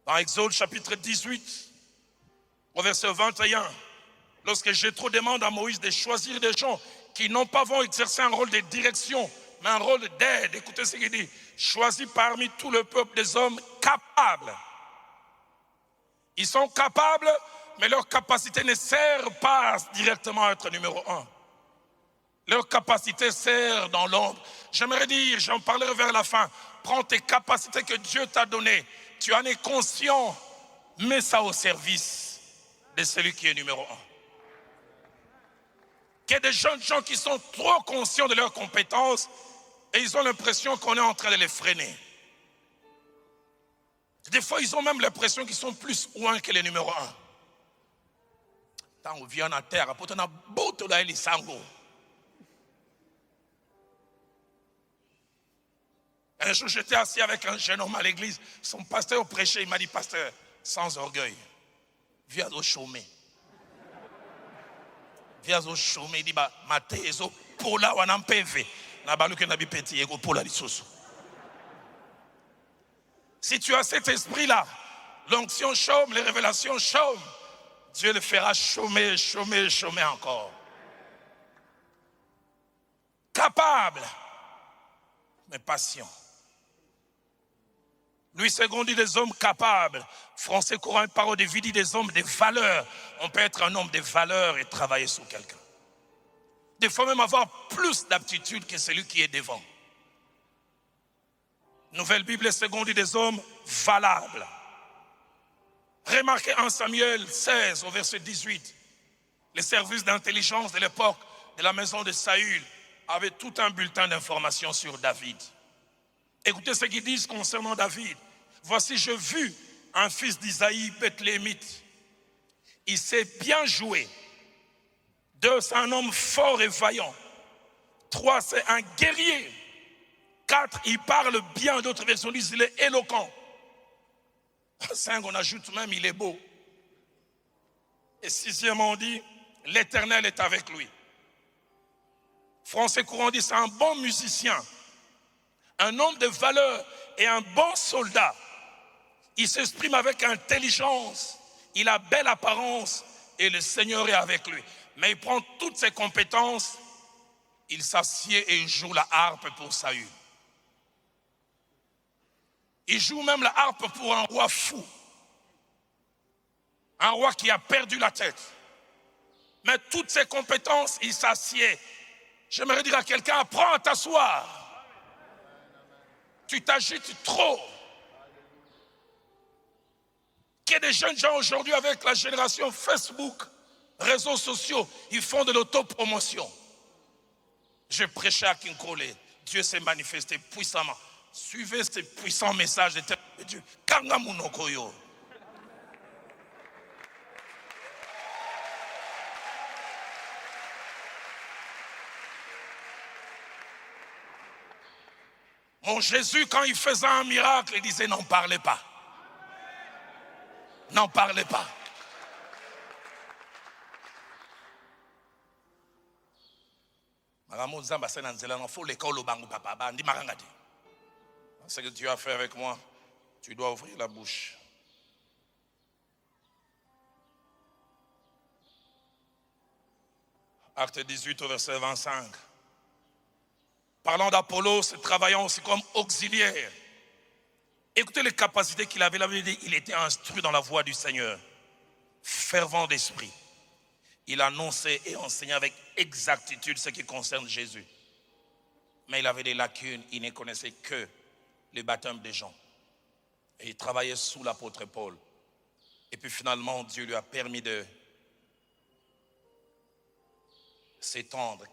Dans Exode chapitre 18, au verset 21, lorsque Jéthro demande à Moïse de choisir des gens qui non pas vont exercer un rôle de direction, mais un rôle d'aide. Écoutez ce qu'il dit. Choisis parmi tout le peuple des hommes capables. Ils sont capables, mais leur capacité ne sert pas directement à être numéro un. Leur capacité sert dans l'ombre. J'aimerais dire, j'en parlerai vers la fin, prends tes capacités que Dieu t'a données. Tu en es conscient, mets ça au service de celui qui est numéro un. Il y a des jeunes gens qui sont trop conscients de leurs compétences et ils ont l'impression qu'on est en train de les freiner. Des fois, ils ont même l'impression qu'ils sont plus loin que les numéros un. Quand on vient en terre, on a beaucoup de sango. Un jour, j'étais assis avec un jeune homme à l'église. Son pasteur prêchait, il m'a dit, pasteur, sans orgueil, viens au chômer. Viens au chômer, il dit, matézo, pour là, on a un PV. Si tu as cet esprit-là, l'onction chôme, les révélations chôment, Dieu le fera chômer, chômer, chômer encore. Capable, mais patient. Louis II dit des hommes capables. Français courant, parole de vie dit des hommes de valeur. On peut être un homme de valeur et travailler sur quelqu'un. Des fois même avoir plus d'aptitude que celui qui est devant. Nouvelle Bible seconde dit des hommes valables. Remarquez en Samuel 16 au verset 18. Les services d'intelligence de l'époque de la maison de Saül avaient tout un bulletin d'information sur David. Écoutez ce qu'ils disent concernant David. Voici, j'ai vu un fils d'Isaïe, Bethléemite. Il sait bien jouer. 2, c'est un homme fort et vaillant. 3, c'est un guerrier. 4, il parle bien. D'autres versions disent il est éloquent. 5, on ajoute même il est beau. Et 6e, on dit l'Éternel est avec lui. Français courant dit c'est un bon musicien, un homme de valeur et un bon soldat. Il s'exprime avec intelligence, il a belle apparence et le Seigneur est avec lui. Mais il prend toutes ses compétences, il s'assied et il joue la harpe pour Saül. Il joue même la harpe pour un roi fou. Un roi qui a perdu la tête. Mais toutes ses compétences, il s'assied. J'aimerais dire à quelqu'un, apprends à t'asseoir. Tu t'agites trop. Qu'il y ait des jeunes gens aujourd'hui avec la génération Facebook, réseaux sociaux, ils font de l'autopromotion. Je prêchais à Kinkole, Dieu s'est manifesté puissamment. Suivez ce puissant message de Dieu. Kangamunokoyo. Mon Jésus, quand il faisait un miracle, il disait n'en parlez pas. N'en parlez pas. Ce que Dieu a fait avec moi, tu dois ouvrir la bouche. Acte 18 au verset 25. Parlant d'Apollos, travaillant aussi comme auxiliaire. Écoutez les capacités qu'il avait. Il était instruit dans la voie du Seigneur. Fervent d'esprit. Il annonçait et enseignait avec exactitude ce qui concerne Jésus. Mais il avait des lacunes. Il ne connaissait que le baptême des gens. Et il travaillait sous l'apôtre Paul. Et puis finalement, Dieu lui a permis de s'étendre